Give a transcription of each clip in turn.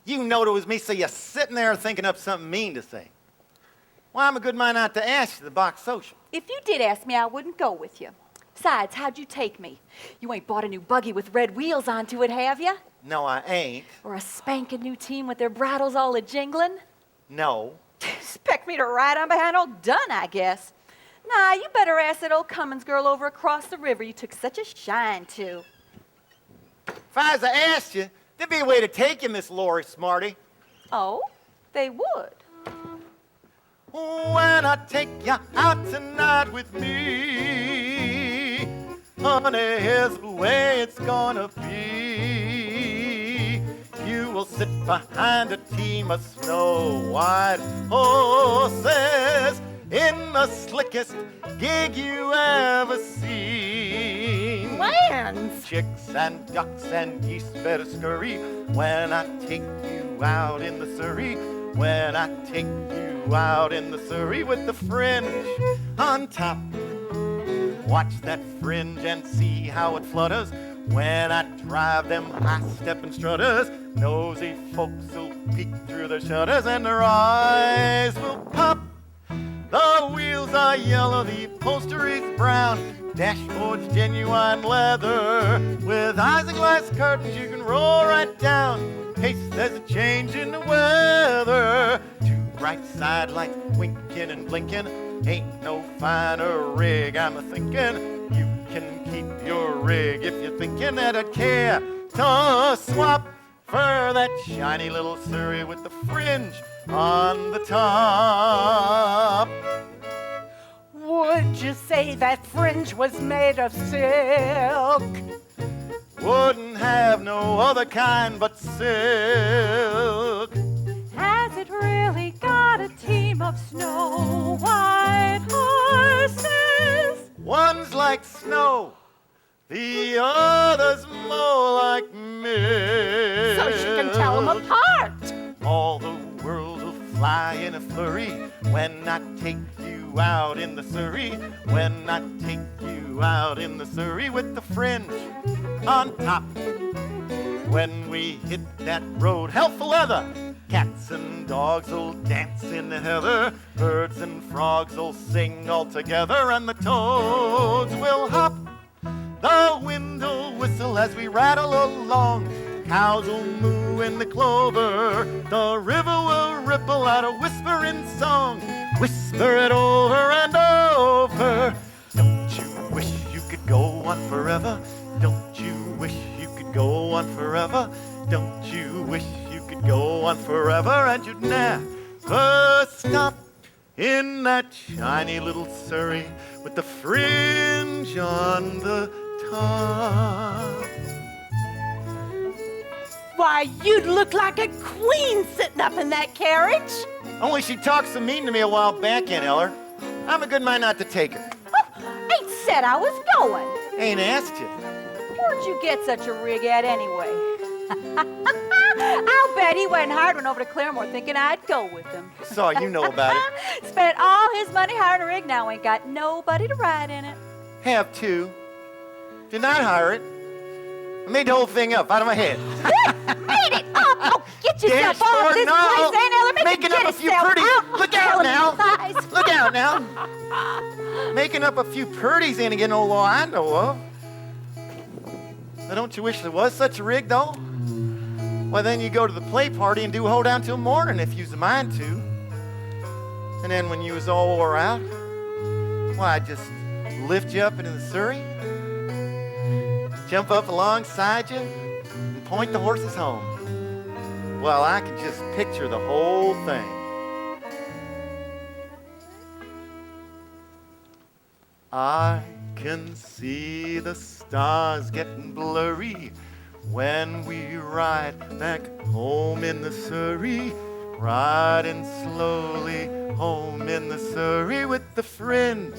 You knowed it was me, so you're sitting there thinking up something mean to say. Well, I'm a good mind not to ask you, the box social. If you did ask me, I wouldn't go with you. Besides, how'd you take me? You ain't bought a new buggy with red wheels onto it, have you? No, I ain't. Or a spanking new team with their bridles all a-jingling? No. Expect me to ride on behind old Dunn, I guess. Nah, you better ask that old Cummins girl over across the river you took such a shine to. If I was to ask you, there'd be a way to take you, Miss Lori Smarty. Oh, they would. When I take you out tonight with me, honey, here's the way it's gonna be. You will sit behind a team of snow-white horses in the slickest gig you ever seen. Lance! Chicks and ducks and geese better scurry when I take you out in the Surrey. When I take you out in the Surrey with the Fringe on top. Watch that fringe and see how it flutters when I drive them high-stepping strutters. Nosy folks will peek through their shutters and their eyes will pop. The wheels are yellow, the upholstery's brown, dashboard's genuine leather. With eyes and glass curtains you can roll right down in case there's a change in the weather. Two bright side lights winking and blinking, ain't no finer rig I'm a-thinking. You can keep your rig if you're thinking that I'd care to swap for that shiny little Surrey with the Fringe on the top. Would you say that Fringe was made of silk? Wouldn't have no other kind but silk. Has it really got a team of snow-white horses? One's like snow, the other's more like milk. So she can tell them apart. All the world will fly in a flurry when I take you out in the Surrey. When I take you out in the Surrey with the Fringe on top. When we hit that road, hell for leather. Cats and dogs will dance in the heather. Birds and frogs will sing all together, and the toads will hop. The wind will whistle as we rattle along. Cows will moo in the clover. The river will ripple out a whispering song. Whisper it over and over. Don't you wish you could go on forever? Don't you wish you could go on forever? Don't you wish you could go on forever? And you'd never stop in that shiny little Surrey with the Fringe on the top. Why, you'd look like a queen sitting up in that carriage. Only she talked so mean to me a while back, Aunt Eller. I'm a good mind not to take her. Ain't said I was going. Ain't asked you. Where'd you get such a rig at anyway? I'll bet he went and hired one over to Claremore thinking I'd go with him. So you know about it. Spent all his money hiring a rig, now ain't got nobody to ride in it. Have to. Did not hire it. I made the whole thing up out of my head. Made it up! Oh, get yourself off this place, Aunt Eller. Making up a few pretty. Look out now. Look out now. Making up a few purties ain't again no law I know of. Now, don't you wish there was such a rig, though? Well, then you go to the play party and do hold down till morning if you's a mind to. And then when you was all wore out, well, I'd just lift you up into the Surrey, jump up alongside you, and point the horses home. Well, I can just picture the whole thing. I can see the stars getting blurry when we ride back home in the Surrey, riding slowly home in the Surrey with the Fringe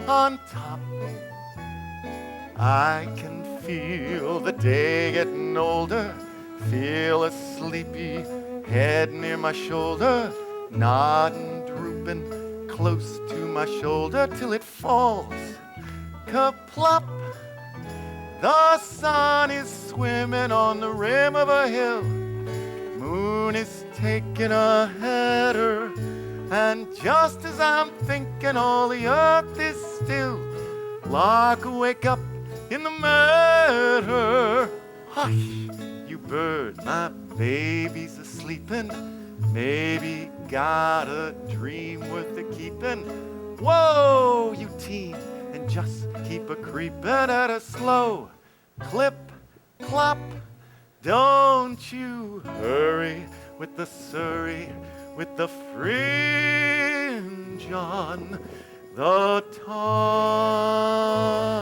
on top. I can feel the day getting older, feel a sleepy head near my shoulder, nodding, drooping close to my shoulder till it falls. Ka-plop! The sun is swimming on the rim of a hill. taking a header, and just as I'm thinking all the earth is still, lark wake up in the matter. Hush, you bird, my baby's a-sleepin', maybe got a dream worth the keepin'. Whoa, you teen, and just keep a-creepin' at a slow clip, clop. Don't you hurry with the Surrey, with the Fringe on the top.